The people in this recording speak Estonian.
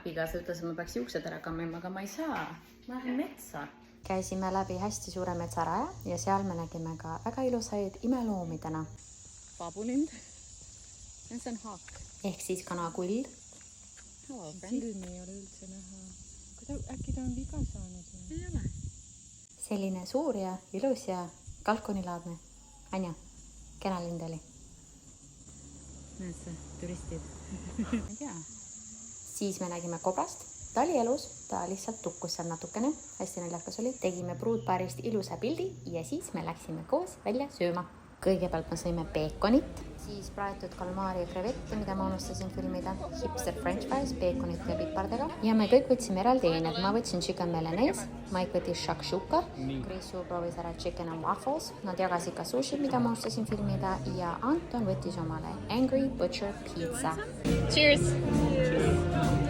abikaasa ütles, et ma peaks juuksed ära kammima, aga ma ei saa. Ma lähen metsa. Käisime läbi hästi suure metsaraja ja seal me nägime ka väga ilusaid imeloomidena. Paabulind. Ja see on haak. Ehk siis kanakull. Silmi ei ole üldse näha. Äkki ta on viga saanud? Ei ole. Selline suur ja ilus ja kalkunilaadne. Anja, kena lind oli. Näed see, turistid. Ei tea. Siis me nägime kobrast. Ta oli elus, ta lihtsalt tukkus seal natukene. Hästi naljakas oli. Tegime pruutpaarist ilusa pildi ja siis me läksime koos välja sööma. Kõigepealt me sõime peekonit, siis praetud kalmaari ja krevette, mida ma unustasin filmida, hipster french fries, peekonit ja pipardega. Ja me kõik võtsime eraldi eined. Ma võtsin chicken bolognese, Mike võttis shakshuka, Krisu proovis ära chicken and waffles. Nad jagasid ka sushi, mida ma unustasin filmida ja Anton võttis omale Angry Butcher pizza. Cheers!